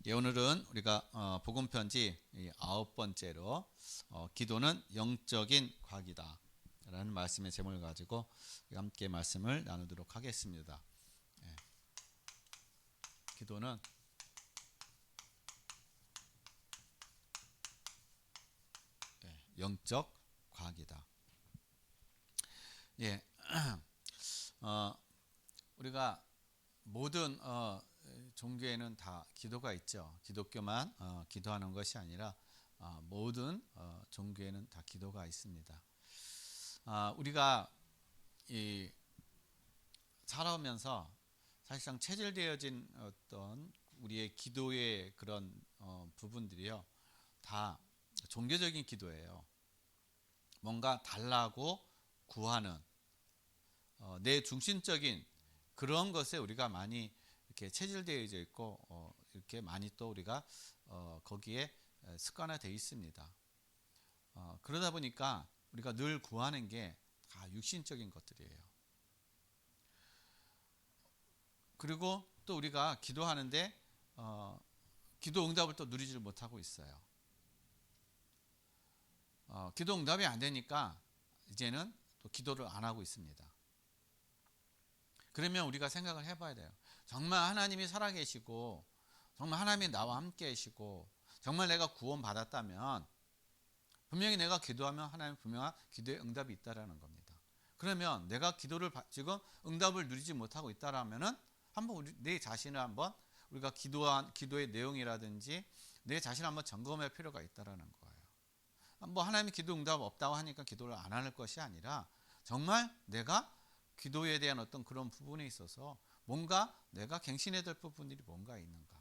예, 오늘은 우리가 복음 편지 9번째로 기도는 영적인 과학이다 라는 말씀의 제목을 가지고 함께 말씀을 나누도록 하겠습니다. 예, 기도는 영적 과학이다. 예, 우리가 모든 종교에는 다 기도가 있죠. 기독교만 기도하는 것이 아니라 모든 종교에는 다 기도가 있습니다. 우리가 살아오면서 사실상 체질되어진 어떤 우리의 기도의 그런 부분들이요, 다 종교적인 기도예요. 뭔가 달라고 구하는 내 중심적인 그런 것에 우리가 많이 이렇게 체질되어져 있고 이렇게 많이 또 우리가 거기에 습관화되어 있습니다. 그러다 보니까 우리가 늘 구하는 게 다 육신적인 것들이에요. 그리고 또 우리가 기도하는데 기도 응답을 또 누리지를 못하고 있어요. 기도 응답이 안 되니까 이제는 또 기도를 안 하고 있습니다. 그러면 우리가 생각을 해봐야 돼요. 정말 하나님이 살아계시고 정말 하나님이 나와 함께 계시고 정말 내가 구원 받았다면 분명히 내가 기도하면 하나님 분명한 기도의 응답이 있다라는 겁니다. 그러면 내가 기도를 지금 응답을 누리지 못하고 있다라면은 한번 내 자신을 한번 우리가 기도의 내용이라든지 내 자신을 한번 점검할 필요가 있다라는 거예요. 뭐 하나님이 기도 응답 없다고 하니까 기도를 안 할 것이 아니라 정말 내가 기도에 대한 어떤 그런 부분에 있어서 뭔가 내가 갱신해야 될 부분들이 뭔가 있는가.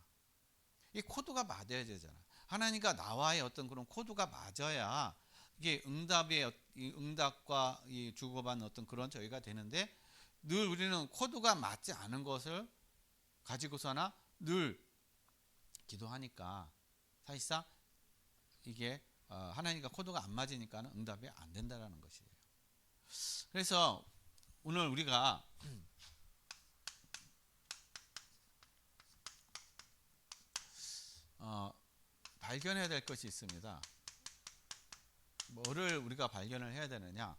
이 코드가 맞아야 되잖아요. 하나님과 나와의 어떤 그런 코드가 맞아야 이게 응답과 이 주고받는 어떤 그런 저희가 되는데 늘 우리는 코드가 맞지 않은 것을 가지고서나 늘 기도하니까 사실상 이게 하나님과 코드가 안 맞으니까 응답이 안 된다는 것이에요. 그래서 오늘 우리가 발견해야 될 것이 있습니다. 뭐를 우리가 발견을 해야 되느냐?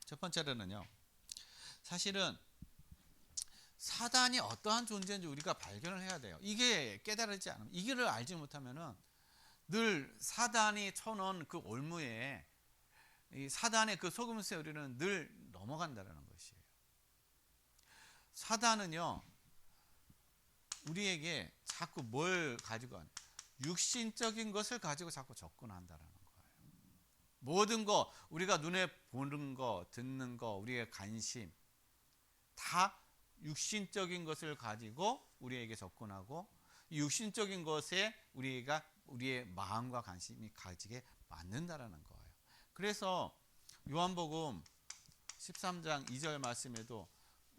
첫 번째로는요, 사실은 사단이 어떠한 존재인지 우리가 발견을 해야 돼요. 이게 깨달지 않으면, 이거를 알지 못하면은 늘 사단이 쳐놓은 그 올무에 이 사단의 그 속임수에 우리는 늘 넘어간다는 것이에요. 사단은요, 우리에게 자꾸 뭘 가지고 하는, 육신적인 것을 가지고 자꾸 접근한다는 거예요. 모든 거, 우리가 눈에 보는 거, 듣는 거, 우리의 관심 다 육신적인 것을 가지고 우리에게 접근하고 이 육신적인 것에 우리의 마음과 관심이 가지게 만든다라는 거예요. 그래서 요한복음 13장 2절 말씀에도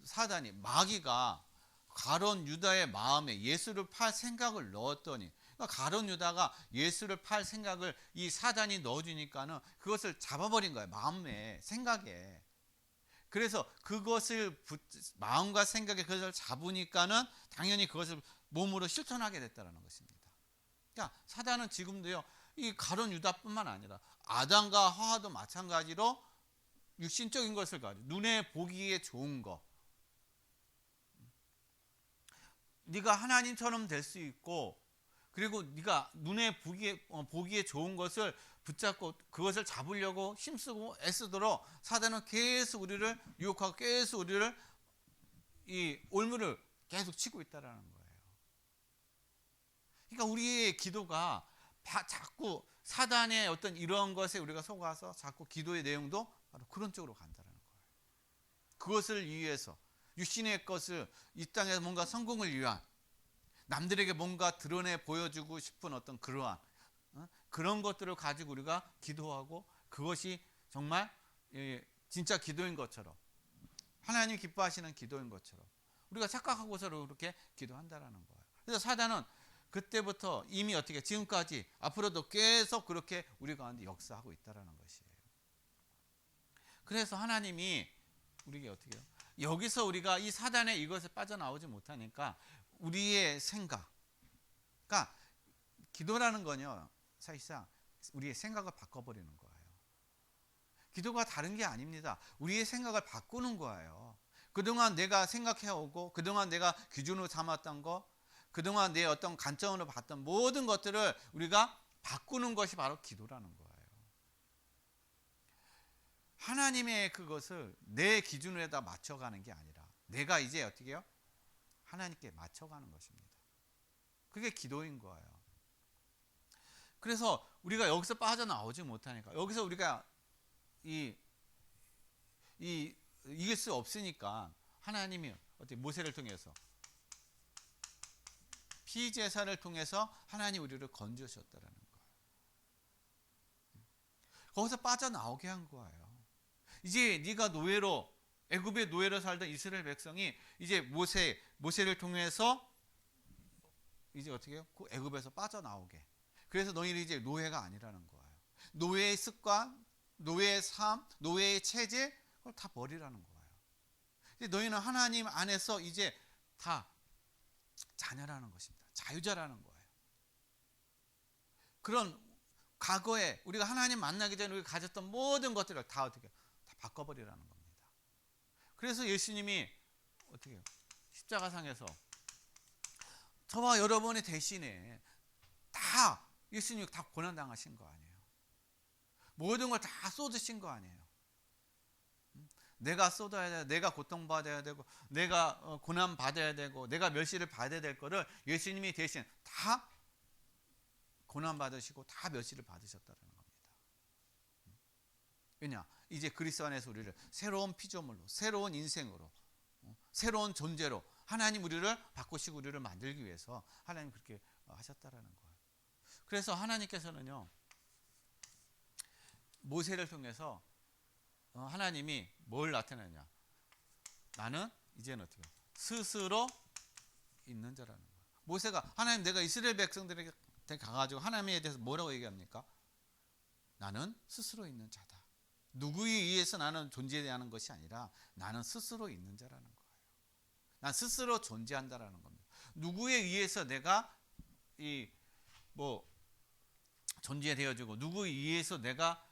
사단이 마귀가 가룟 유다의 마음에 예수를 팔 생각을 넣었더니, 그러니까 가룟 유다가 예수를 팔 생각을 이 사단이 넣어주니까는 그것을 잡아버린 거예요. 마음에, 생각에. 그래서 그것을 마음과 생각에 그것을 잡으니까는 당연히 그것을 몸으로 실천하게 됐다는 것입니다. 그러니까 사단은 지금도요, 이 가룟 유다뿐만 아니라 아담과 하와도 마찬가지로 육신적인 것을 가지고 눈에 보기에 좋은 거, 네가 하나님처럼 될 수 있고, 그리고 네가 눈에 보기에 좋은 것을 붙잡고 그것을 잡으려고 힘쓰고 애쓰도록 사단은 계속 우리를 유혹하고 계속 우리를 이 올무를 계속 치고 있다라는 거예요. 그러니까 우리의 기도가 자꾸 사단의 어떤 이런 것에 우리가 속아서 자꾸 기도의 내용도 바로 그런 쪽으로 간다는 거예요. 그것을 위해서 육신의 것을 이 땅에서 뭔가 성공을 위한, 남들에게 뭔가 드러내 보여주고 싶은 어떤 그러한 그런 것들을 가지고 우리가 기도하고 그것이 정말 진짜 기도인 것처럼, 하나님 기뻐하시는 기도인 것처럼 우리가 착각하고서 그렇게 기도한다라는 거예요. 그래서 사단은 그때부터 이미 어떻게 지금까지 앞으로도 계속 그렇게 우리 가운데 역사하고 있다라는 것이에요. 그래서 하나님이 우리에게 어떻게 해요? 여기서 우리가 이 사단의 이것에 빠져나오지 못하니까 우리의 생각, 그러니까 기도라는 건요, 사실상 우리의 생각을 바꿔버리는 거예요. 기도가 다른 게 아닙니다. 우리의 생각을 바꾸는 거예요. 그동안 내가 생각해오고, 그동안 내가 기준으로 삼았던 거, 그동안 내 어떤 관점으로 봤던 모든 것들을 우리가 바꾸는 것이 바로 기도라는 거예요. 하나님의 그것을 내 기준에다 맞춰가는 게 아니라 내가 이제 어떻게 해요? 하나님께 맞춰가는 것입니다. 그게 기도인 거예요. 그래서 우리가 여기서 빠져나오지 못하니까, 여기서 우리가 이길 수 없으니까 하나님이 어떻게 모세를 통해서 피제사를 통해서 하나님 우리를 건져주셨다라는 거예요. 거기서 빠져나오게 한 거예요. 이제 네가 노예로, 애굽의 노예로 살던 이스라엘 백성이 이제 모세를 통해서 이제 어떻게 해요? 그 애굽에서 빠져나오게. 그래서 너희는 이제 노예가 아니라는 거예요. 노예의 습관, 노예의 삶, 노예의 체질, 그걸 다 버리라는 거예요. 이제 너희는 하나님 안에서 이제 다 자녀라는 것입니다. 자유자라는 거예요. 그런 과거에 우리가 하나님 만나기 전에 우리가 가졌던 모든 것들을 다 어떻게 다 바꿔버리라는 겁니다. 그래서 예수님이 어떻게 해요? 십자가상에서 저와 여러분의 대신에 다 예수님이 다 고난당하신 거 아니에요. 모든 걸 다 쏟으신 거 아니에요. 내가 쏟아야 되고, 내가 고통받아야 되고, 내가 고난받아야 되고, 내가 멸시를 받아야 될 거를 예수님이 대신 다 고난받으시고 다 멸시를 받으셨다는 겁니다. 왜냐? 이제 그리스도 안에서 우리를 새로운 피조물로, 새로운 인생으로, 새로운 존재로 하나님 우리를 바꾸시고 우리를 만들기 위해서 하나님 그렇게 하셨다라는 거예요. 그래서 하나님께서는요, 모세를 통해서 하나님이 뭘 나타내냐? 나는 이제는 어떻게 스스로 있는 자라는 거예요. 모세가 하나님, 내가 이스라엘 백성들에게 가가지고 하나님에 대해서 뭐라고 얘기합니까? 나는 스스로 있는 자다. 누구에 의해서 나는 존재하는 것이 아니라 나는 스스로 있는 자라는 거예요. 난 스스로 존재한다라는 겁니다. 누구에 의해서 내가 존재되어지고 누구에 의해서 내가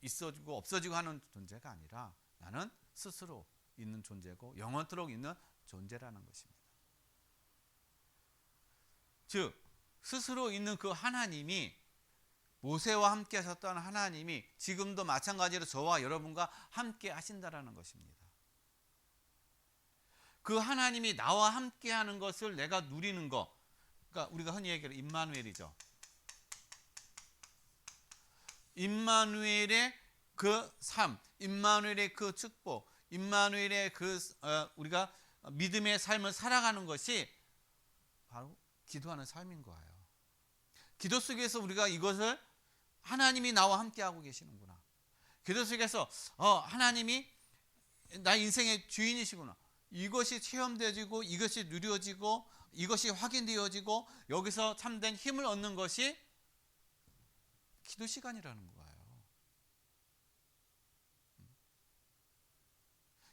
있어지고 없어지고 하는 존재가 아니라 나는 스스로 있는 존재고 영원토록 있는 존재라는 것입니다. 즉 스스로 있는 그 하나님이, 모세와 함께 하셨던 하나님이 지금도 마찬가지로 저와 여러분과 함께 하신다라는 것입니다. 그 하나님이 나와 함께 하는 것을 내가 누리는 것, 그러니까 우리가 흔히 얘기하는 임마누엘이죠. 임마누엘의 그 삶, 임마누엘의 그 축복, 임마누엘의 그 우리가 믿음의 삶을 살아가는 것이 바로 기도하는 삶인 거예요. 기도 속에서 우리가 이것을 하나님이 나와 함께하고 계시는구나. 기도 속에서 하나님이 나의 인생의 주인이시구나. 이것이 체험되어지고 이것이 누려지고 이것이 확인되어지고 여기서 참된 힘을 얻는 것이 기도 시간이라는 거예요.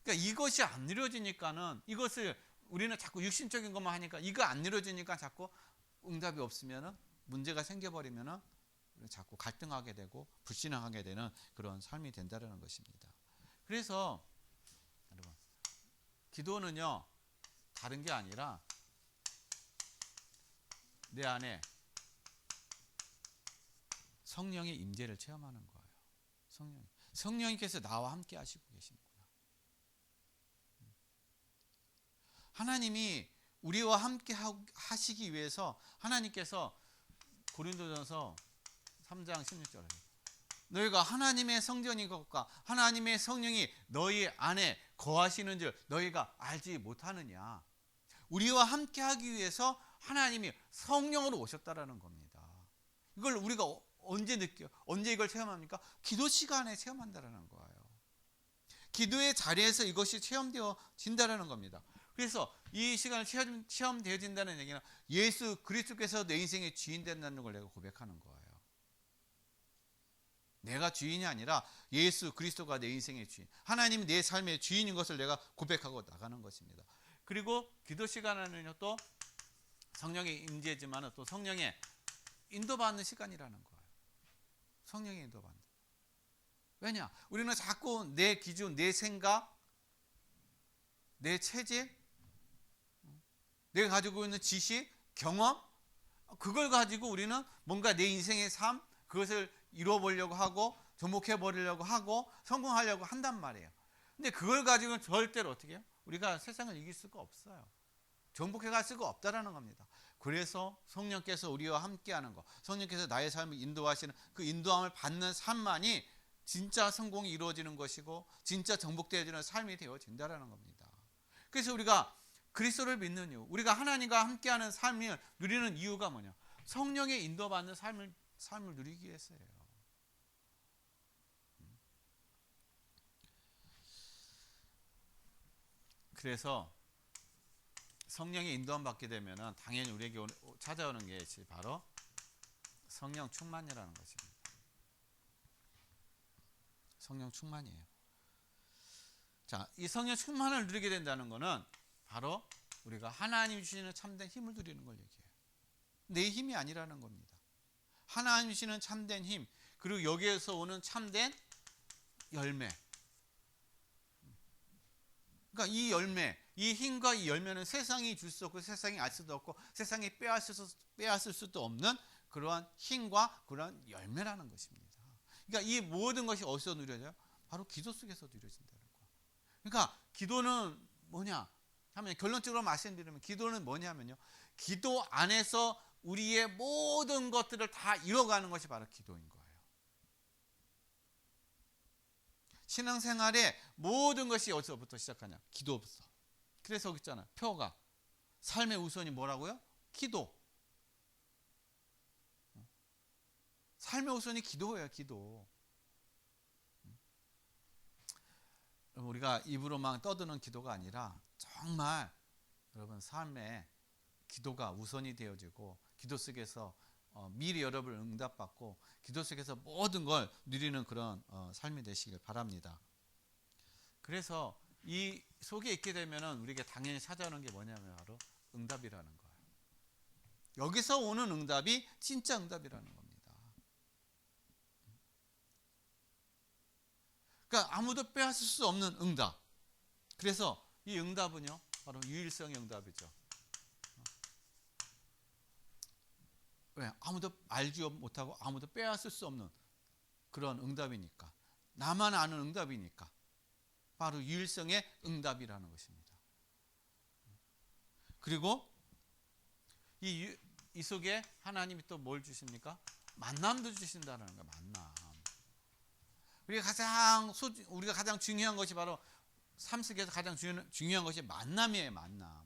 그러니까 이것이 안 이루어지니까는, 이것을 우리는 자꾸 육신적인 것만 하니까 이거 안 이루어지니까 자꾸 응답이 없으면은 문제가 생겨버리면은 자꾸 갈등하게 되고 불신앙하게 되는 그런 삶이 된다는 것입니다. 그래서 여러분, 기도는요 다른 게 아니라 내 안에 성령의 임재를 체험하는 거예요. 성령님께서 나와 함께 하시고 계시는구나. 하나님이 우리와 함께 하시기 위해서 하나님께서 고린도전서 3장 16절에 너희가 하나님의 성전인 것과 하나님의 성령이 너희 안에 거하시는 줄 너희가 알지 못하느냐. 우리와 함께 하기 위해서 하나님이 성령으로 오셨다라는 겁니다. 이걸 우리가 언제 이걸 체험합니까? 기도 시간에 체험한다라는 거예요. 기도의 자리에서 이것이 체험되어진다라는 겁니다. 그래서 이 시간을 체험되어진다는 얘기는 예수 그리스도께서 내 인생의 주인 된다는 걸 내가 고백하는 거예요. 내가 주인이 아니라 예수 그리스도가 내 인생의 주인, 하나님이 내 삶의 주인인 것을 내가 고백하고 나가는 것입니다. 그리고 기도 시간에는요 또 성령의 임재지만 또 성령의 인도받는 시간이라는 거예요. 성령의 인도받는. 왜냐? 우리는 자꾸 내 기준, 내 생각, 내 체질, 내가 가지고 있는 지식, 경험, 그걸 가지고 우리는 뭔가 내 인생의 삶, 그것을 이루어보려고 하고 정복해버리려고 하고 성공하려고 한단 말이에요. 근데 그걸 가지고는 절대로 어떻게 해요? 우리가 세상을 이길 수가 없어요. 정복해갈 수가 없다라는 겁니다. 그래서 성령께서 우리와 함께하는 것, 성령께서 나의 삶을 인도하시는 그 인도함을 받는 삶만이 진짜 성공이 이루어지는 것이고 진짜 정복되어지는 삶이 되어진다라는 겁니다. 그래서 우리가 그리스도를 믿는 이유, 우리가 하나님과 함께하는 삶을 누리는 이유가 뭐냐? 성령의 인도받는 삶을 누리기 위해서예요. 그래서 성령의 인도함 받게 되면 당연히 우리에게 찾아오는 게 바로 성령 충만이라는 것입니다. 성령 충만이에요. 자, 이 성령 충만을 누리게 된다는 것은 바로 우리가 하나님이 주시는 참된 힘을 누리는 걸 얘기해요. 내 힘이 아니라는 겁니다. 하나님이 주시는 참된 힘, 그리고 여기에서 오는 참된 열매. 그러니까 이 열매, 이 힘과 이 열매는 세상이 줄 수 없고 세상이 알 수도 없고 세상이 빼앗을 수도 없는 그러한 힘과 그러한 열매라는 것입니다. 그러니까 이 모든 것이 어디서 누려져요? 바로 기도 속에서 누려진다는 거예요. 그러니까 기도는 뭐냐 하면, 결론적으로 말씀드리면 기도는 뭐냐면요, 기도 안에서 우리의 모든 것들을 다 이뤄가는 것이 바로 기도인 거예요. 신앙생활의 모든 것이 어디서부터 시작하냐? 기도부터. 그래서 여기 있잖아요. 표가. 삶의 우선이 뭐라고요? 기도. 삶의 우선이 기도예요. 기도. 우리가 입으로만 떠드는 기도가 아니라 정말 여러분 삶에 기도가 우선이 되어지고 기도 속에서 미리 여러분을 응답받고 기도 속에서 모든 걸 누리는 그런 삶이 되시길 바랍니다. 그래서 이 속에 있게 되면 우리에게 당연히 찾아오는 게 뭐냐면 바로 응답이라는 거예요. 여기서 오는 응답이 진짜 응답이라는 겁니다. 그러니까 아무도 빼앗을 수 없는 응답. 그래서 이 응답은요 바로 유일성의 응답이죠. 왜? 아무도 알지 못하고 아무도 빼앗을 수 없는 그런 응답이니까. 나만 아는 응답이니까. 바로 유일성의 응답이라는 것입니다. 그리고 이 속에 하나님이 또 뭘 주십니까? 만남도 주신다는 거예요. 만남. 우리가 가장 중요한 것이 바로 삶 속에서 가장 중요한 것이 만남이에요. 만남.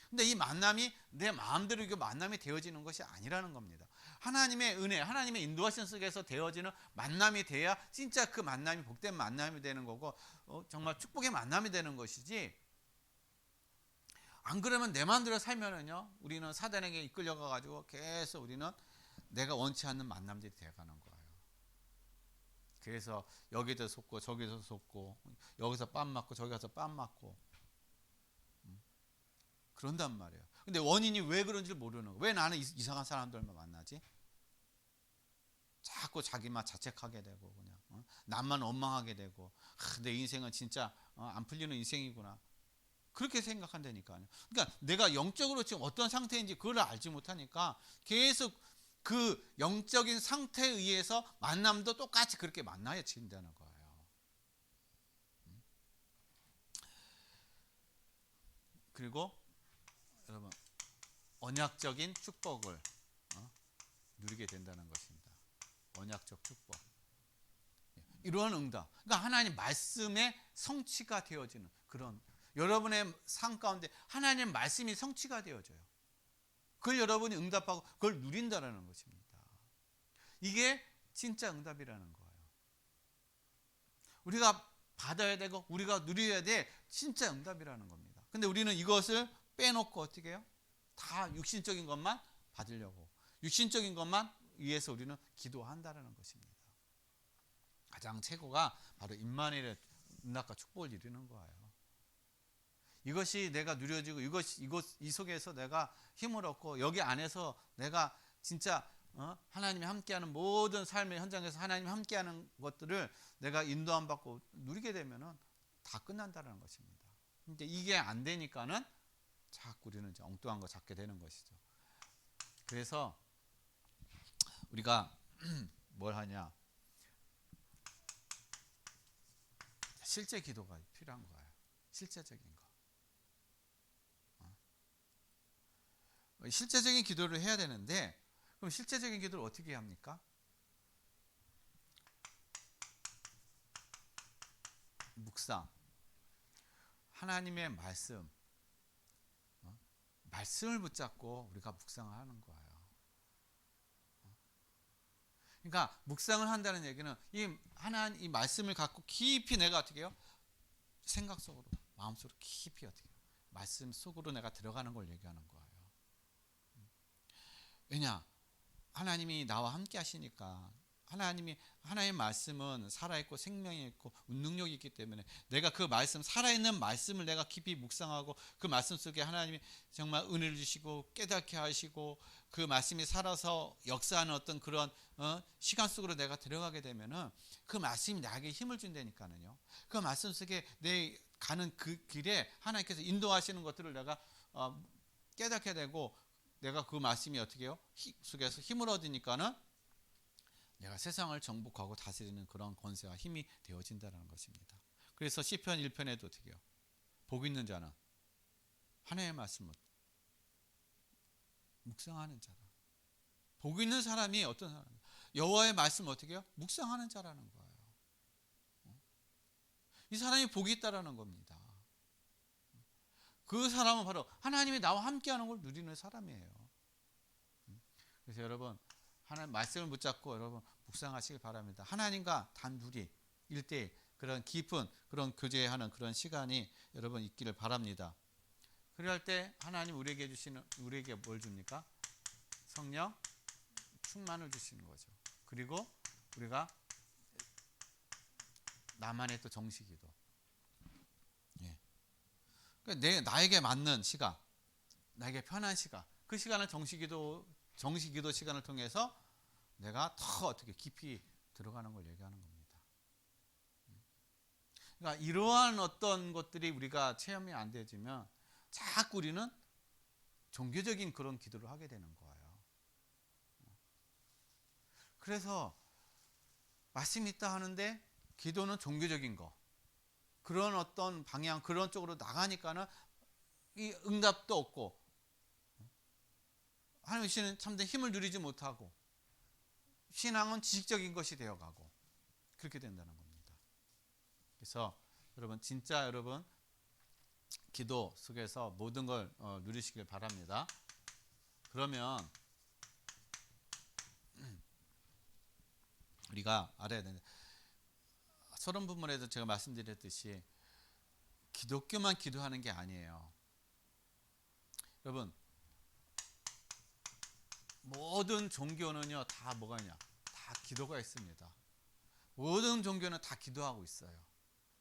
근데 이 만남이 내 마음대로 이게 만남이 되어지는 것이 아니라는 겁니다. 하나님의 은혜, 하나님의 인도하신 속에서 되어지는 만남이 돼야 진짜 그 만남이 복된 만남이 되는 거고 정말 축복의 만남이 되는 것이지, 안 그러면 내 마음대로 살면은요 우리는 사단에게 이끌려가 가지고 계속 우리는 내가 원치 않는 만남들이 되어가는 거예요. 그래서 여기서 속고 저기서 속고 여기서 뺨 맞고 저기 가서 뺨 맞고 그런단 말이에요. 근데 원인이 왜 그런지 모르는 거예요. 왜 나는 이상한 사람들만 만나지? 자꾸 자기만 자책하게 되고 그냥 남만 원망하게 되고 내 인생은 진짜 안 풀리는 인생이구나. 그렇게 생각한다니까요. 그러니까 내가 영적으로 지금 어떤 상태인지 그걸 알지 못하니까 계속 그 영적인 상태에 의해서 만남도 똑같이 그렇게 만나야 진다는 거예요. 그리고 여러분 언약적인 축복을 누리게 된다는 것입니다. 언약적 축복. 이러한 응답. 그러니까 하나님 말씀의 성취가 되어지는 그런, 여러분의 삶 가운데 하나님 말씀이 성취가 되어져요. 그걸 여러분이 응답하고 그걸 누린다는 것입니다. 이게 진짜 응답이라는 거예요. 우리가 받아야 되고 우리가 누려야 될 진짜 응답이라는 겁니다. 근데 우리는 이것을 빼놓고 어떻게 해요? 다 육신적인 것만 받으려고, 육신적인 것만 위해서 우리는 기도한다는 것입니다. 가장 최고가 바로 임마누엘의 응답과 축복을 이루는 거예요. 이것이 내가 누려지고 이 속에서 내가 힘을 얻고 여기 안에서 내가 진짜 하나님이 함께하는 모든 삶의 현장에서 하나님이 함께하는 것들을 내가 인도함 받고 누리게 되면은 다 끝난다는 것입니다. 근데 이게 안 되니까는 자꾸 우리는 이제 엉뚱한 거 찾게 되는 것이죠. 그래서 우리가 뭘 하냐? 실제 기도가 필요한 거예요. 실제적인 거. 실제적인 기도를 해야 되는데, 그럼 실제적인 기도를 어떻게 합니까? 묵상, 하나님의 말씀을 붙잡고 우리가 묵상을 하는 거예요. 그러니까 묵상을 한다는 얘기는 이 말씀을 갖고 깊이 내가 어떻게 해요? 생각 속으로, 마음 속으로 깊이 어떻게 해요? 말씀 속으로 내가 들어가는 걸 얘기하는 거예요. 왜냐? 하나님이 나와 함께 하시니까 하나님의 말씀은 살아있고 생명이 있고 능력이 있기 때문에 내가 그 말씀, 살아있는 말씀을 내가 깊이 묵상하고 그 말씀 속에 하나님이 정말 은혜를 주시고 깨닫게 하시고 그 말씀이 살아서 역사하는 어떤 그런 시간 속으로 내가 들어가게 되면은 그 말씀이 나에게 힘을 준다니까요. 그 말씀 속에 내 가는 그 길에 하나님께서 인도하시는 것들을 내가 깨닫게 되고 내가 그 말씀이 어떻게 해요? 속에서 힘을 얻으니까는 내가 세상을 정복하고 다스리는 그런 권세와 힘이 되어진다는 것입니다. 그래서 시편 1편에도 어떻게 해요? 복 있는 자는 하나님의 말씀을 묵상하는 자라. 복 있는 사람이 어떤 사람이에요? 여호와의 말씀을 어떻게 해요? 묵상하는 자라는 거예요. 이 사람이 복이 있다라는 겁니다. 그 사람은 바로 하나님이 나와 함께하는 걸 누리는 사람이에요. 그래서 여러분 하나님 말씀을 붙잡고 여러분 묵상하시길 바랍니다. 하나님과 단둘이 1대1 그런 깊은 그런 교제하는 그런 시간이 여러분 있기를 바랍니다. 그럴 때 하나님 우리에게 뭘 줍니까? 성령 충만을 주시는 거죠. 그리고 우리가 나만의 또 정식기도. 나에게 맞는 시간, 나에게 편한 시간, 그 시간을 정식기도 시간을 통해서 내가 더 어떻게 깊이 들어가는 걸 얘기하는 겁니다. 그러니까 이러한 어떤 것들이 우리가 체험이 안 되지만 자꾸 우리는 종교적인 그런 기도를 하게 되는 거예요. 그래서 말씀이 있다 하는데 기도는 종교적인 거, 그런 어떤 방향, 그런 쪽으로 나가니까는 이 응답도 없고 하나님 씨는 참된 힘을 누리지 못하고 신앙은 지식적인 것이 되어가고 그렇게 된다는 겁니다. 그래서 여러분 진짜 여러분 기도 속에서 모든 걸 누리시길 바랍니다. 그러면 우리가 알아야 되는데 서론 부분에서 제가 말씀드렸듯이 기독교만 기도하는 게 아니에요. 여러분 모든 종교는요 다 뭐가 있냐? 다 기도가 있습니다. 모든 종교는 다 기도하고 있어요.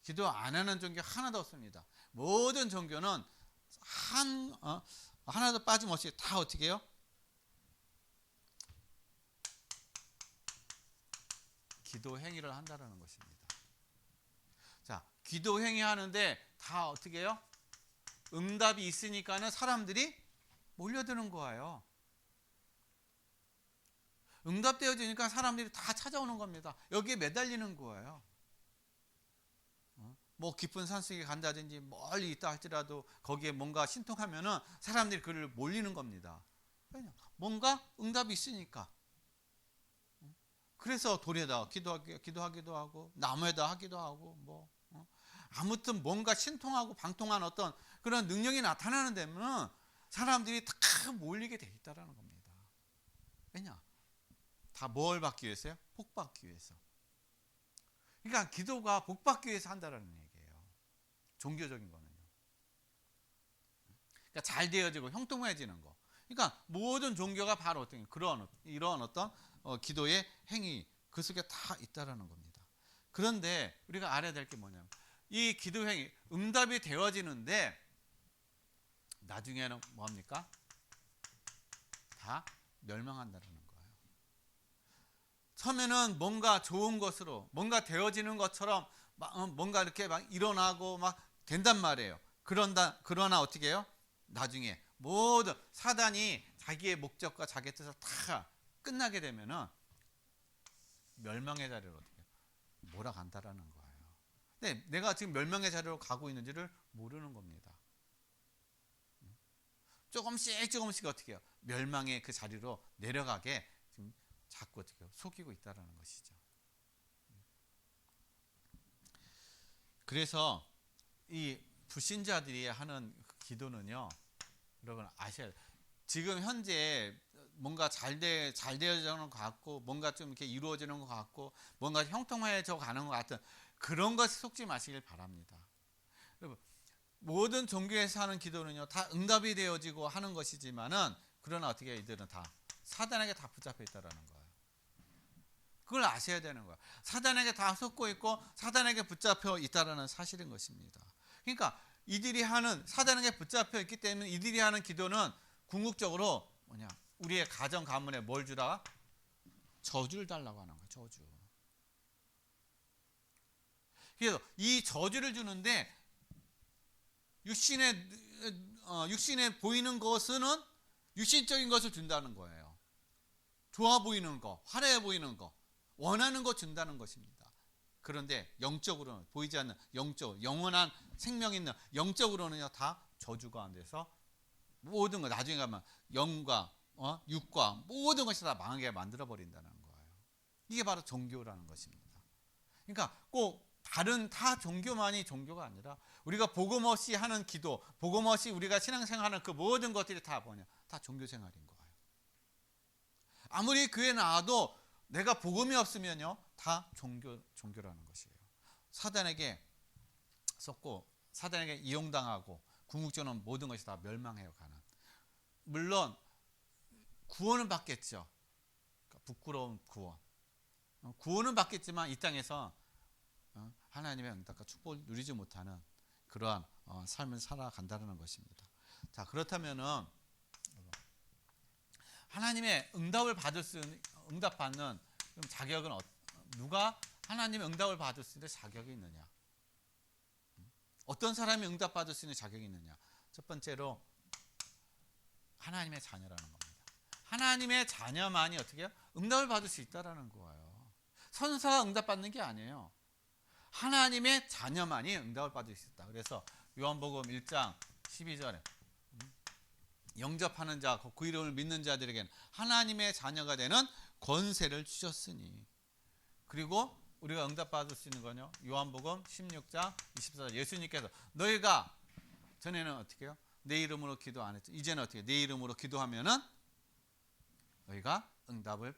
기도 안 하는 종교 하나도 없습니다. 모든 종교는 하나도 빠짐없이 다 어떻게 해요? 기도 행위를 한다는 것입니다. 자, 기도 행위 하는데 다 어떻게 해요? 응답이 있으니까는 사람들이 몰려드는 거예요. 응답되어지니까 사람들이 다 찾아오는 겁니다. 여기에 매달리는 거예요. 뭐 깊은 산속에 간다든지 멀리 있다 할지라도 거기에 뭔가 신통하면은 사람들이 그를 몰리는 겁니다. 뭔가 응답이 있으니까. 그래서 돌에다 기도하기도 하고 나무에다 하기도 하고 아무튼 뭔가 신통하고 방통한 어떤 그런 능력이 나타나는 데면 사람들이 다 몰리게 돼 있다라는 겁니다. 왜냐? 다 뭘 받기 위해서요? 복 받기 위해서. 그러니까 기도가 복 받기 위해서 한다라는 얘기예요. 종교적인 거는요. 그러니까 잘 되어지고 형통해지는 거. 그러니까 모든 종교가 바로 어떤 이런 어떤 기도의 행위 그 속에 다 있다라는 겁니다. 그런데 우리가 알아야 될 게 뭐냐면 이 기도 행위 응답이 되어지는데 나중에는 뭡니까? 다 멸망한다는 거예요. 처음에는 뭔가 좋은 것으로 뭔가 되어지는 것처럼 뭔가 이렇게 막 일어나고 막 된단 말이에요. 그러나 어떻게 해요? 나중에 모든 사단이 자기의 목적과 자기의 뜻을 다 끝나게 되면은 멸망의 자리로 어떻게 몰아간다라는 거예요. 근데 내가 지금 멸망의 자리로 가고 있는지를 모르는 겁니다. 조금씩 어떻게 해요? 멸망의 그 자리로 내려가게 지금 자꾸 어떻게 해요? 속이고 있다라는 것이죠. 그래서 이 불신자들이 하는 기도는요, 여러분 아셔야 돼요. 지금 현재 뭔가 잘 되어지는 것 같고, 뭔가 좀 이렇게 이루어지는 것 같고, 뭔가 형통해져 가는 것 같은 그런 것에 속지 마시길 바랍니다. 여러분, 모든 종교에서 하는 기도는요, 다 응답이 되어지고 하는 것이지만은, 그러나 어떻게 해요? 이들은 다 사단에게 다 붙잡혀 있다라는 거예요. 그걸 아셔야 되는 거예요. 사단에게 다 속고 있고, 사단에게 붙잡혀 있다라는 사실인 것입니다. 그러니까 이들이 하는, 사단에게 붙잡혀 있기 때문에 이들이 하는 기도는 궁극적으로 뭐냐? 우리의 가정 가문에 뭘 주라? 저주를 달라고 하는 거예요. 저주. 그래서 이 저주를 주는데 육신에 보이는 것은 육신적인 것을 준다는 거예요. 좋아 보이는 거, 화려해 보이는 거, 원하는 거 준다는 것입니다. 그런데 영적으로는 보이지 않는 영원한 생명 있는 영적으로는요, 다 저주가 안 돼서 모든 거 나중에 가면 영과 육과 모든 것이 다 망하게 만들어 버린다는 거예요. 이게 바로 종교라는 것입니다. 그러니까 꼭 다른 다 종교만이 종교가 아니라 우리가 복음 없이 하는 기도, 복음 없이 우리가 신앙생활하는 그 모든 것들이 다 뭐냐? 다 종교 생활인 거예요. 아무리 교회 나와도 내가 복음이 없으면요, 다 종교라는 것이에요. 사단에게 썩고 사단에게 이용당하고 궁극적으로는 모든 것이 다 멸망해요 가는. 물론 구원은 받겠죠. 그러니까 부끄러운 구원은 받겠지만 이 땅에서 하나님의 응답과 축복을 누리지 못하는 그러한 삶을 살아간다는 것입니다. 자, 그렇다면은 하나님의 응답을 응답받는 자격은 누가 하나님의 응답을 받을 수 있는 자격이 있느냐? 어떤 사람이 응답받을 수 있는 자격이 있느냐? 첫 번째로 하나님의 자녀라는 겁니다. 하나님의 자녀만이 어떻게 해요? 응답을 받을 수 있다라는 거예요. 선사가 응답받는 게 아니에요. 하나님의 자녀만이 응답을 받을 수 있다. 그래서 요한복음 1장 12절에 영접하는 자, 그 이름을 믿는 자들에게는 하나님의 자녀가 되는 권세를 주셨으니. 그리고 우리가 응답받을 수 있는 거요. 요한복음 16장 24절 예수님께서 너희가 전에는 어떻게 해요? 내 이름으로 기도 안 했죠. 이제는 어떻게 해요? 내 이름으로 기도하면은 너희가 응답을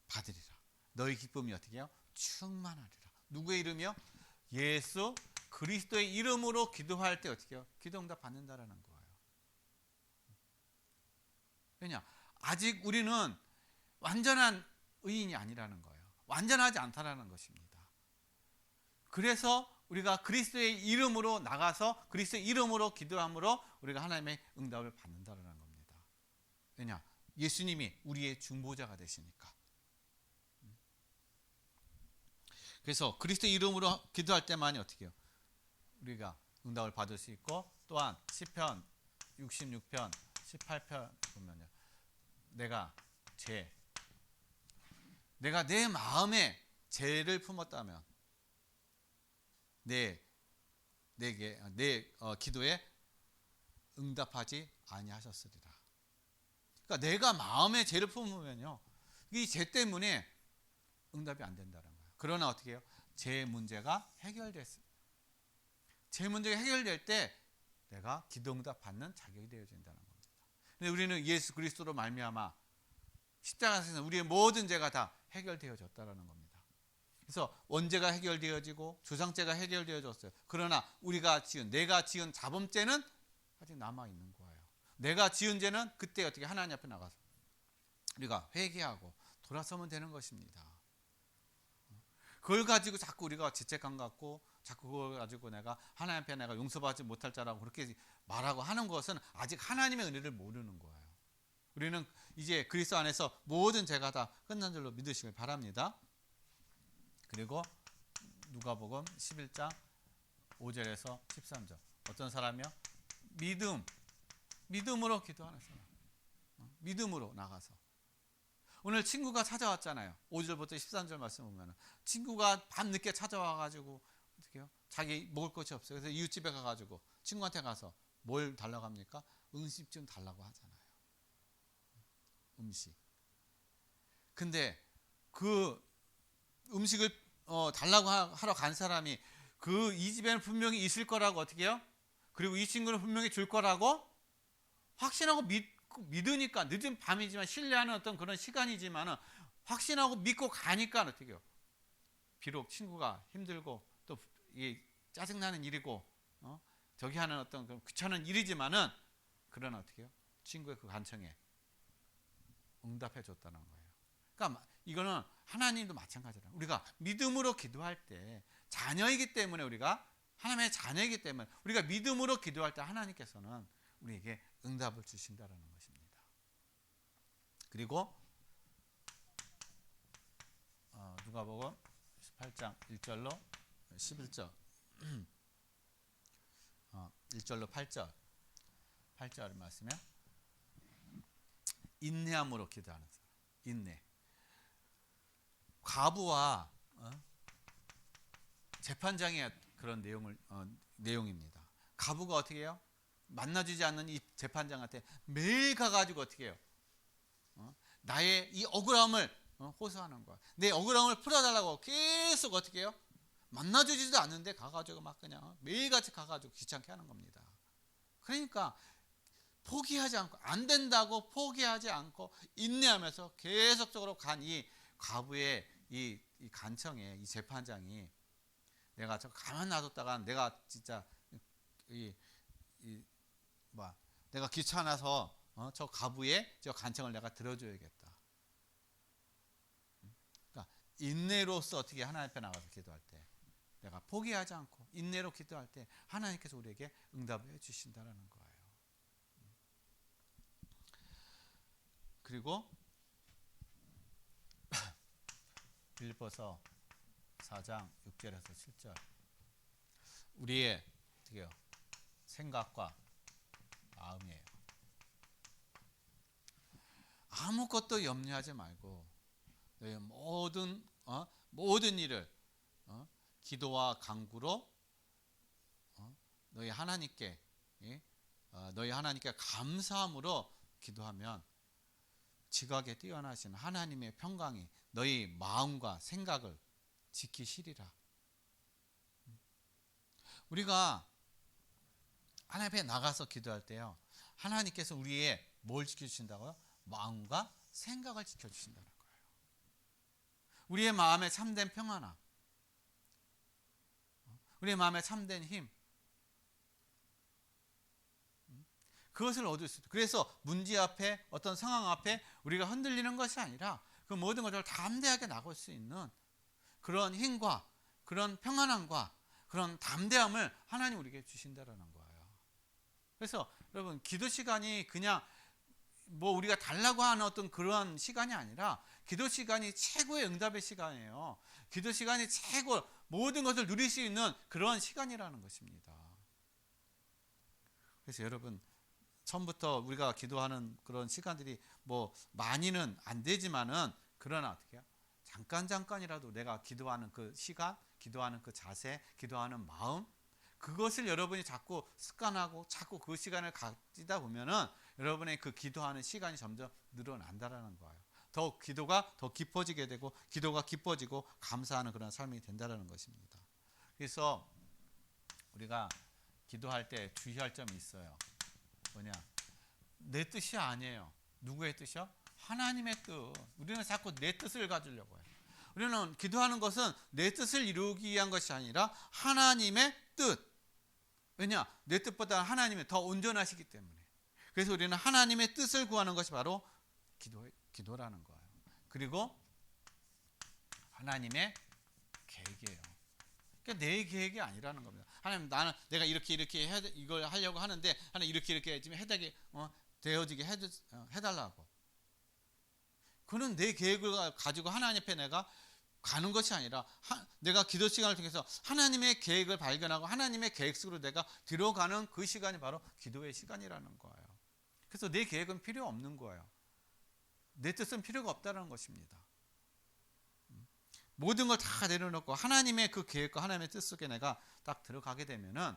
받으리라. 너희 기쁨이 어떻게 해요? 충만하리라. 누구의 이름이요? 예수 그리스도의 이름으로 기도할 때 어떻게 해요? 기도 응답 받는다라는 거예요. 왜냐? 아직 우리는 완전한 의인이 아니라는 거예요. 완전하지 않다라는 것입니다. 그래서 우리가 그리스도의 이름으로 나가서 그리스도의 이름으로 기도함으로 우리가 하나님의 응답을 받는다라는 겁니다. 왜냐? 예수님이 우리의 중보자가 되시니까. 그래서 그리스도의 이름으로 기도할 때만이 어떻게 해요? 우리가 응답을 받을 수 있고, 또한 시편 66편 18편 보면요, 내가 내 마음에 죄를 품었다면 내 기도에 응답하지 아니하셨으리라. 그러니까 내가 마음에 죄를 품으면요, 이 죄 때문에 응답이 안 된다는 거예요. 그러나 어떻게 해요? 죄 문제가 해결됐어요. 죄 문제가 해결될 때 내가 기도 응답 받는 자격이 되어진다는 겁니다. 근데 우리는 예수 그리스도로 말미암아 십자가에서 우리의 모든 죄가 다 해결되어졌다는 겁니다. 그래서 원죄가 해결되어지고 조상죄가 해결되어졌어요. 그러나 내가 지은 자범죄는 아직 남아 있는 거예요. 내가 지은 죄는 그때 어떻게 하나님 앞에 나가서 우리가 회개하고 돌아서면 되는 것입니다. 그걸 가지고 자꾸 우리가 죄책감 갖고 자꾸 그걸 가지고 내가 하나님 앞에 내가 용서받지 못할 자라고 그렇게 말하고 하는 것은 아직 하나님의 은혜를 모르는 거예요. 우리는 이제 그리스도 안에서 모든 죄가 다 끝난 줄로 믿으시길 바랍니다. 그리고 누가복음 11장 5절에서 13절. 어떤 사람이요? 믿음으로 기도하는 사람. 믿음으로 나가서. 오늘 친구가 찾아왔잖아요. 5절부터 13절 말씀 보면 친구가 밤늦게 찾아와가지고 어떻게 해요? 자기 먹을 것이 없어요. 그래서 이웃집에 가가지고 친구한테 가서 뭘 달라고 합니까? 음식 좀 달라고 하잖아요. 음식. 근데 그 음식을 달라고 하러 간 사람이 이 집에는 분명히 있을 거라고 어떻게 해요? 그리고 이 친구는 분명히 줄 거라고 확신하고 믿으니까 늦은 밤이지만 신뢰하는 어떤 그런 시간이지만 확신하고 믿고 가니까 어떻게 해요? 비록 친구가 힘들고 또 이게 짜증나는 일이고 저기 하는 어떤 그 귀찮은 일이지만은 그러나 어떻게 해요? 친구의 그 간청에 응답해 줬다는 거예요. 그러니까 이거는 하나님도 마찬가지다. 우리가 믿음으로 기도할 때 자녀이기 때문에 우리가 하나님의 자녀이기 때문에 우리가 믿음으로 기도할 때 하나님께서는 우리에게 응답을 주신다라는 것입니다. 그리고 누가복음 18장 1절로 11절 1절로 8절 말씀에 인내함으로 기도하는 사람. 인내. 과부와 재판장의 그런 내용입니다. 과부가 어떻게 해요? 만나주지 않는 이 재판장한테 매일 가가지고 어떻게 해요? 나의 이 억울함을 호소하는 거야. 내 억울함을 풀어달라고 계속 어떻게 해요? 만나주지도 않는데 가가지고 막 그냥 매일같이 가가지고 귀찮게 하는 겁니다. 그러니까 포기하지 않고 안 된다고 포기하지 않고 인내하면서 계속적으로 간 이 과부의 이 간청에 이 재판장이 내가 저 가만 놔뒀다가 내가 진짜 내가 귀찮아서 저 과부의 저 간청을 내가 들어줘야겠다. 그러니까 인내로서 어떻게 하나님 앞에 나가서 기도할 때 내가 포기하지 않고 인내로 기도할 때 하나님께서 우리에게 응답을 해주신다는 거예요. 그리고 빌립보서 4장 6절에서 7절 우리의 어떻게 해요? 생각과 마음이에요. 아무것도 염려하지 말고 너희 모든 일을 기도와 간구로 너희 하나님께 감사함으로 기도하면 지각에 뛰어나신 하나님의 평강이 너희 마음과 생각을 지키시리라. 우리가 하나님 앞에 나가서 기도할 때요, 하나님께서 우리의 뭘 지켜주신다고요? 마음과 생각을 지켜주신다는 거예요. 우리의 마음에 참된 평안함, 우리의 마음에 참된 힘, 그것을 얻을 수 있어요. 그래서 문제 앞에 어떤 상황 앞에 우리가 흔들리는 것이 아니라 그 모든 것을 담대하게 나갈 수 있는 그런 힘과 그런 평안함과 그런 담대함을 하나님 우리에게 주신다라는 거예요. 그래서 여러분 기도 시간이 그냥 우리가 달라고 하는 어떤 그런 시간이 아니라 기도 시간이 최고의 응답의 시간이에요. 기도 시간이 최고 모든 것을 누릴 수 있는 그런 시간이라는 것입니다. 그래서 여러분 처음부터 우리가 기도하는 그런 시간들이 많이는 안 되지만은 그러나 어떻게 해요? 잠깐이라도 내가 기도하는 그 시간, 기도하는 그 자세, 기도하는 마음, 그것을 여러분이 자꾸 습관하고 자꾸 그 시간을 가지다 보면은 여러분의 그 기도하는 시간이 점점 늘어난다라는 거예요. 더 기도가 더 깊어지게 되고 기도가 깊어지고 감사하는 그런 삶이 된다라는 것입니다. 그래서 우리가 기도할 때 주의할 점이 있어요. 뭐냐? 내 뜻이 아니에요. 누구의 뜻이요? 하나님의 뜻. 우리는 자꾸 내 뜻을 가지려고 해요. 우리는 기도하는 것은 내 뜻을 이루기 위한 것이 아니라 하나님의 뜻. 왜냐? 내 뜻보다 하나님이 더 온전하시기 때문에. 그래서 우리는 하나님의 뜻을 구하는 것이 바로 기도라는 거예요. 그리고 하나님의 계획이에요. 그러니까 내 계획이 아니라는 겁니다. 하나님, 나는 내가 이렇게 이걸 하려고 하는데 하나님 이렇게 지금 되어지게 해달라고. 그는 내 계획을 가지고 하나님 앞에 내가 가는 것이 아니라 내가 기도 시간을 통해서 하나님의 계획을 발견하고 하나님의 계획 속으로 내가 들어가는 그 시간이 바로 기도의 시간이라는 거예요. 그래서 내 계획은 필요 없는 거예요. 내 뜻은 필요가 없다는 것입니다. 모든 걸 다 내려놓고 하나님의 그 계획과 하나님의 뜻 속에 내가 딱 들어가게 되면은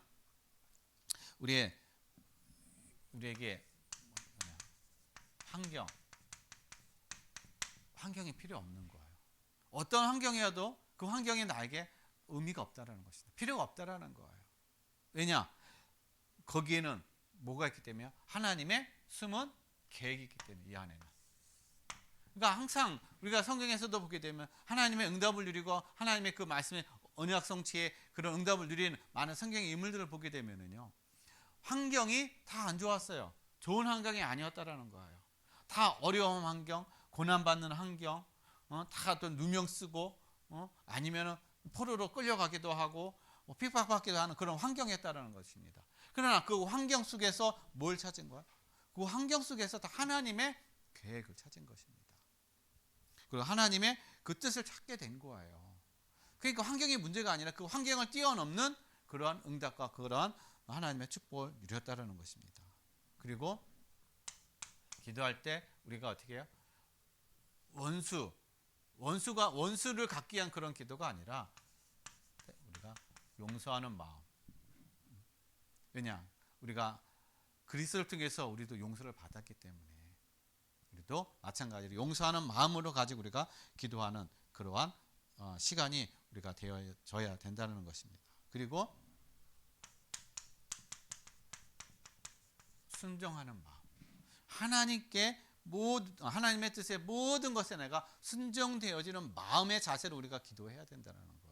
우리에게 환경이 필요 없는 거예요. 어떤 환경이어도 그 환경이 나에게 의미가 없다라는 것입니다. 필요가 없다라는 거예요. 왜냐? 거기에는 뭐가 있기 때문에 하나님의 숨은 계획이 있기 때문에 이 안에는. 그러니까 항상 우리가 성경에서도 보게 되면 하나님의 응답을 누리고 하나님의 그 말씀의 언약 성취의 그런 응답을 누리는 많은 성경의 인물들을 보게 되면은요, 환경이 다 안 좋았어요. 좋은 환경이 아니었다라는 거예요. 다 어려운 환경, 고난받는 환경, 다 또 누명 쓰고, 아니면은 포로로 끌려가기도 하고, 핍박받기도 하는 그런 환경이었다라는 것입니다. 그러나 그 환경 속에서 뭘 찾은 거예요? 그 환경 속에서 다 하나님의 계획을 찾은 것입니다. 그리고 하나님의 그 뜻을 찾게 된 거예요. 그러니까 환경이 문제가 아니라 그 환경을 뛰어넘는 그러한 응답과 그러한 하나님의 축복을 누렸다라는 것입니다. 그리고 기도할 때 우리가 어떻게 해요? 원수를 갚기 위한 그런 기도가 아니라 우리가 용서하는 마음. 왜냐? 우리가 그리스도를 통해서 우리도 용서를 받았기 때문에 우리도 마찬가지로 용서하는 마음으로 가지고 우리가 기도하는 그러한 시간이 우리가 되어져야 된다는 것입니다. 그리고 순종하는 마음. 하나님의 뜻에 모든 것에 내가 순종되어지는 마음의 자세로 우리가 기도해야 된다는 거예요.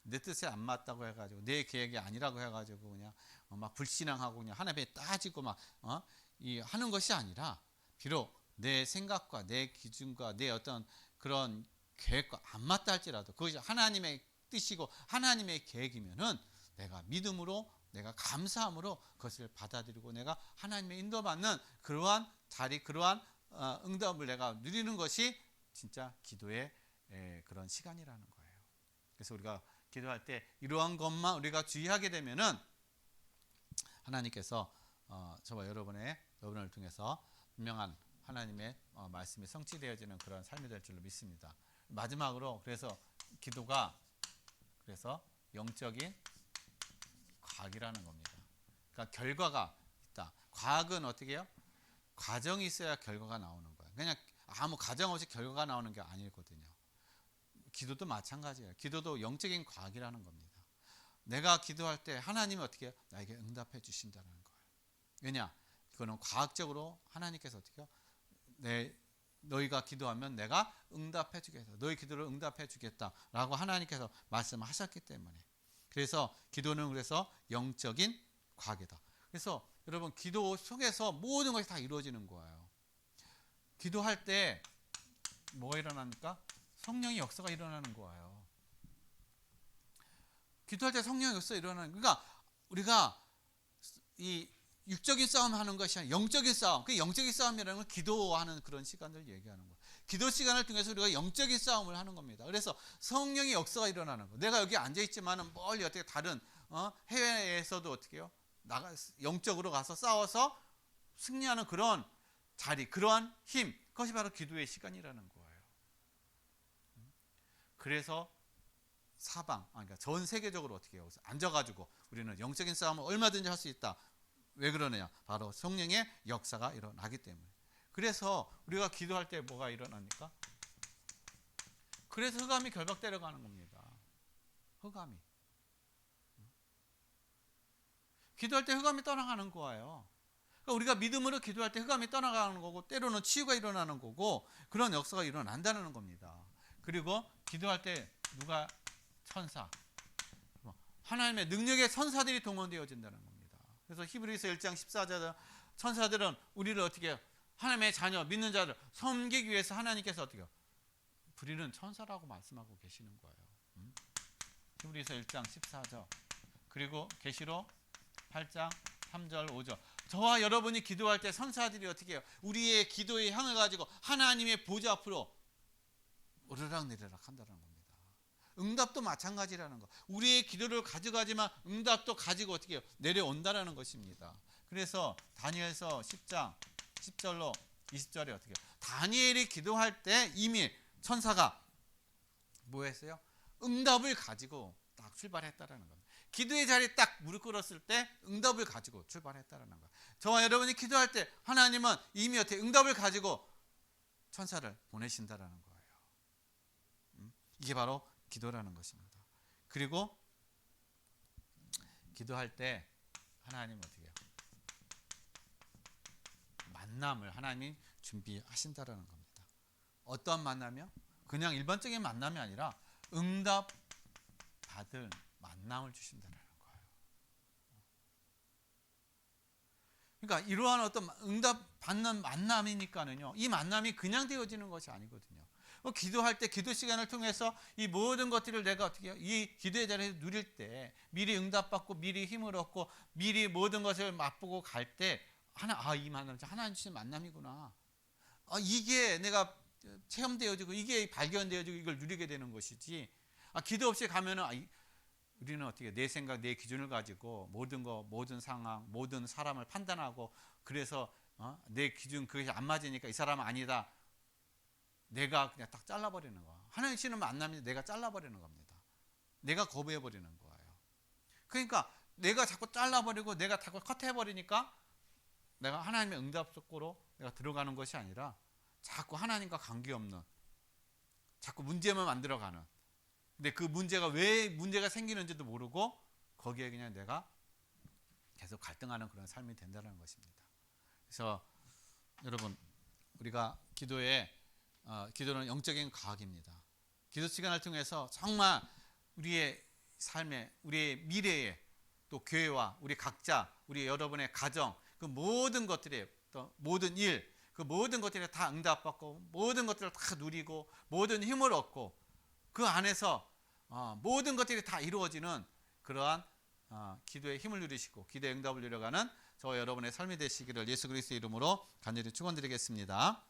내 뜻에 안 맞다고 해가지고 내 계획이 아니라고 해가지고 그냥 막 불신앙하고 그냥 하나님에 따지고 막 하는 것이 아니라 비록 내 생각과 내 기준과 내 어떤 그런 계획과 안 맞다 할지라도 그것이 하나님의 뜻이고 하나님의 계획이면은 내가 믿음으로 내가 감사함으로 그것을 받아들이고 내가 하나님의 인도받는 그러한 자리, 그러한 응답을 내가 누리는 것이 진짜 기도의 그런 시간이라는 거예요. 그래서 우리가 기도할 때 이러한 것만 우리가 주의하게 되면은 하나님께서 저와 여러분을 통해서 분명한 하나님의 말씀이 성취되어지는 그런 삶이 될 줄로 믿습니다. 마지막으로 그래서 기도가 영적인 과학이라는 겁니다. 그러니까 결과가 있다. 과학은 어떻게 해요? 과정이 있어야 결과가 나오는 거예요. 그냥 아무 과정 없이 결과가 나오는 게 아니거든요. 기도도 마찬가지예요. 기도도 영적인 과학이라는 겁니다. 내가 기도할 때 하나님이 어떻게 해요? 나에게 응답해 주신다는 거예요. 왜냐? 그거는 과학적으로 하나님께서 어떻게 해요? 너희가 기도하면 내가 응답해 주겠다. 너희 기도를 응답해 주겠다라고 하나님께서 말씀하셨기 때문에. 그래서 기도는 영적인 과학이다. 그래서 여러분 기도 속에서 모든 것이 다 이루어지는 거예요. 기도할 때 뭐가 일어납니까? 성령의 역사가 일어나는 거예요. 기도할 때 성령의 역사가 일어나는 거예요. 그러니까 우리가 이 육적인 싸움 하는 것이 아니라 영적인 싸움. 그 영적인 싸움이라는 건 기도하는 그런 시간을 얘기하는 거예요. 기도 시간을 통해서 우리가 영적인 싸움을 하는 겁니다. 그래서 성령의 역사가 일어나는 거예요. 내가 여기 앉아 있지만은 멀리 어떻게 다른 해외에서도 어떻게 해요? 영적으로 가서 싸워서 승리하는 그런 자리, 그러한 힘, 그것이 바로 기도의 시간이라는 거예요. 그래서 그러니까 전 세계적으로 어떻게 해요? 앉아가지고 우리는 영적인 싸움을 얼마든지 할 수 있다. 왜 그러느냐? 바로 성령의 역사가 일어나기 때문에. 그래서 우리가 기도할 때 뭐가 일어납니까? 그래서 흑암이 결박되려 가는 겁니다. 흑암이. 기도할 때 흑암이 떠나가는 거예요. 그러니까 우리가 믿음으로 기도할 때 흑암이 떠나가는 거고 때로는 치유가 일어나는 거고 그런 역사가 일어난다는 겁니다. 그리고 기도할 때 누가 천사, 하나님의 능력의 천사들이 동원되어진다는 겁니다. 그래서 히브리서 1장 14절 천사들은 우리를 어떻게 해요? 하나님의 자녀 믿는 자를 섬기기 위해서 하나님께서 어떻게 해요? 부리는 천사라고 말씀하고 계시는 거예요. 히브리서 1장 14절 그리고 계시록 8장 3절 5절 저와 여러분이 기도할 때 선사들이 어떻게 해요? 우리의 기도의 향을 가지고 하나님의 보좌 앞으로 오르락내리락 한다는 겁니다. 응답도 마찬가지라는 거. 우리의 기도를 가져가지만 응답도 가지고 어떻게 해요? 내려온다라는 것입니다. 그래서 다니엘서 10장 10절로 20절에 어떻게 해요? 다니엘이 기도할 때 이미 천사가 뭐 했어요? 응답을 가지고 딱 출발했다라는 겁니다. 기도의 자리에 딱 무릎 꿇었을 때 응답을 가지고 출발했다라는 거예요. 저와 여러분이 기도할 때 하나님은 이미 어떻게 응답을 가지고 천사를 보내신다라는 거예요. 이게 바로 기도라는 것입니다. 그리고 기도할 때 하나님은 어떻게 해요? 만남을 하나님이 준비하신다라는 겁니다. 어떠한 만남이요? 그냥 일반적인 만남이 아니라 응답 받을 만남을 주신다는 거예요. 그러니까 이러한 어떤 응답 받는 만남이니까는요. 이 만남이 그냥 되어지는 것이 아니거든요. 기도할 때 기도 시간을 통해서 이 모든 것들을 내가 어떻게 해요? 이 기도의 자리에서 누릴 때 미리 응답받고 미리 힘을 얻고 미리 모든 것을 맛보고 갈 때 이 만남 하나님 주신 만남이구나. 이게 내가 체험되어지고 이게 발견되어지고 이걸 누리게 되는 것이지. 기도 없이 가면은 우리는 어떻게 내 생각, 내 기준을 가지고 모든 거, 모든 상황, 모든 사람을 판단하고 그래서 내 기준 그것이 안 맞으니까 이 사람은 아니다. 내가 그냥 딱 잘라버리는 거야. 하나님 주시는 만남이 내가 잘라버리는 겁니다. 내가 거부해버리는 거예요. 그러니까 내가 자꾸 잘라버리고 내가 자꾸 컷해버리니까 내가 하나님의 응답 속으로 내가 들어가는 것이 아니라 자꾸 하나님과 관계없는 자꾸 문제만 만들어가는 근데 그 문제가 왜 문제가 생기는지도 모르고 거기에 그냥 내가 계속 갈등하는 그런 삶이 된다는 것입니다. 그래서 여러분 우리가 기도는 영적인 과학입니다. 기도 시간을 통해서 정말 우리의 삶에 우리의 미래에 또 교회와 우리 각자 우리 여러분의 가정 그 모든 것들이 또 모든 일 그 모든 것들이 다 응답받고 모든 것들을 다 누리고 모든 힘을 얻고 그 안에서 모든 것들이 다 이루어지는 그러한 기도의 힘을 누리시고 기도의 응답을 누려가는 저와 여러분의 삶이 되시기를 예수 그리스도의 이름으로 간절히 축원드리겠습니다.